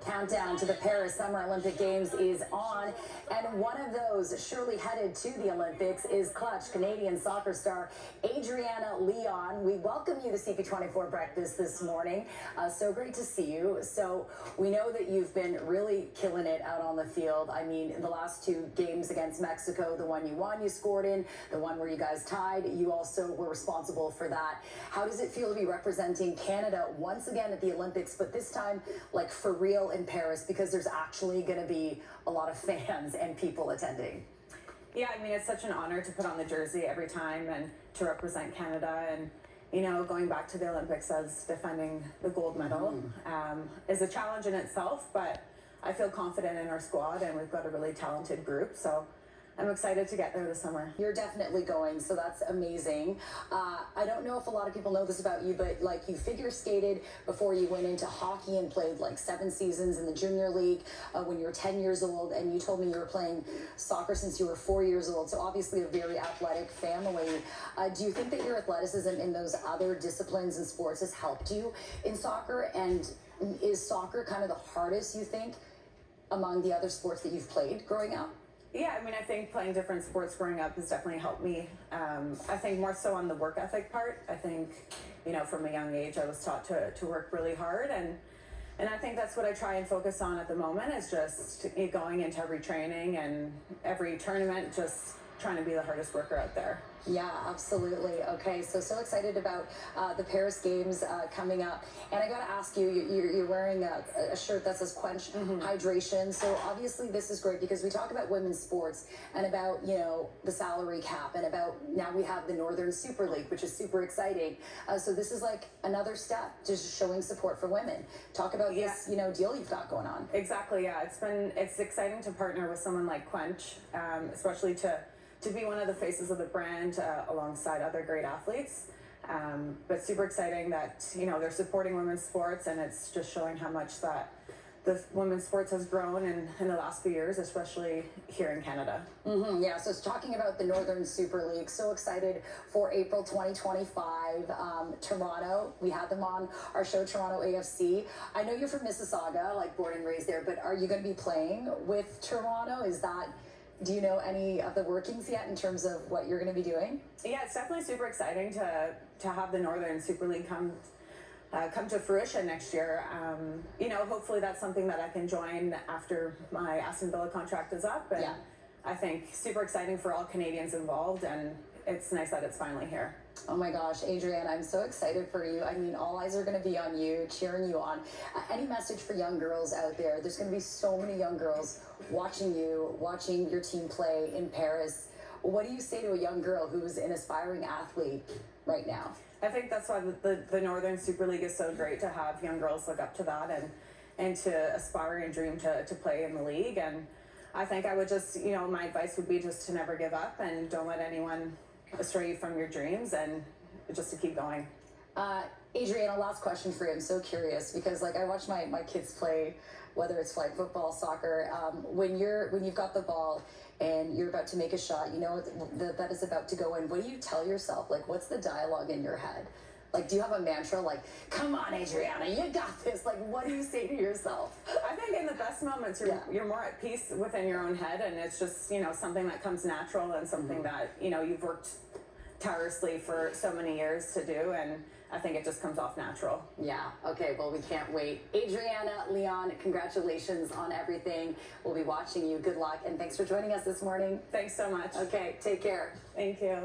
countdown to the Paris Summer Olympic Games is on, and one of those surely headed to the Olympics is clutch Canadian soccer star Adriana Leon. We welcome you to CP24 Breakfast this morning. So great to see you. So we know that you've been really killing it out on the field. I mean, the last two games against Mexico, the one you won, you scored in, the one where you guys tied, you also were responsible for that. How does it feel to be representing Canada once again at the Olympics, but this time like for real in Paris, because there's actually going to be a lot of fans and people attending? Yeah, I mean, it's such an honor to put on the jersey every time and to represent Canada. And, you know, going back to the Olympics as defending the gold medal is a challenge in itself, but I feel confident in our squad and we've got a really talented group. So I'm excited to get there this summer. You're definitely going, so that's amazing. I don't know if a lot of people know this about you, but like you figure skated before you went into hockey and played like 7 seasons in the junior league when you were 10 years old, and you told me you were playing soccer since you were 4 years old, so obviously a very athletic family. Do you think that your athleticism in those other disciplines and sports has helped you in soccer, and is soccer kind of the hardest, you think, among the other sports that you've played growing up? Yeah, I mean, I think playing different sports growing up has definitely helped me. I think more so on the work ethic part. I think, you know, from a young age, I was taught to work really hard. And I think that's what I try and focus on at the moment, is just going into every training and every tournament, just trying to be the hardest worker out there. Yeah, absolutely. Okay, so excited about the Paris Games coming up. And I got to ask you, you're wearing a shirt that says Cwench Hydration. So obviously this is great because we talk about women's sports and about, you know, the salary cap, and about now we have the Northern Super League, which is super exciting. So this is like another step, just showing support for women. Talk about this, you know, deal you've got going on. Exactly, yeah. It's exciting to partner with someone like Cwench, especially to be one of the faces of the brand alongside other great athletes. But super exciting that, you know, they're supporting women's sports, and it's just showing how much that the women's sports has grown in the last few years, especially here in Canada. Yeah, so it's talking about the Northern Super League. So excited for April 2025. Toronto, we had them on our show, Toronto AFC. I know you're from Mississauga, like born and raised there, but are you going to be playing with Toronto? Do you know any of the workings yet in terms of what you're going to be doing? Yeah, it's definitely super exciting to have the Northern Super League come to fruition next year. You know, hopefully that's something that I can join after my Aston Villa contract is up. And yeah, I think super exciting for all Canadians involved, and it's nice that it's finally here. Oh my gosh, Adriana, I'm so excited for you. I mean, all eyes are going to be on you, cheering you on. Any message for young girls out there? There's going to be so many young girls watching you, watching your team play in Paris. What do you say to a young girl who's an aspiring athlete right now? I think that's why the Northern Super League is so great, to have young girls look up to that and to aspire and dream to play in the league. And I think I would just, you know, my advice would be just to never give up and don't let anyone astray you from your dreams, and just to keep going. Adriana, last question for you. I'm so curious because, like, I watch my kids play, whether it's flag football, soccer. When you've got the ball and you're about to make a shot, you know that is about to go in. What do you tell yourself? Like, what's the dialogue in your head? Like, do you have a mantra like, come on, Adriana, you got this? Like, what do you say to yourself? I think in the best moments, you're more at peace within your own head, and it's just, you know, something that comes natural and something that, you know, you've worked tirelessly for so many years to do, and I think it just comes off natural. Yeah, okay, well, we can't wait. Adriana Leon, congratulations on everything. We'll be watching you. Good luck, and thanks for joining us this morning. Thanks so much. Okay, take care. Thank you.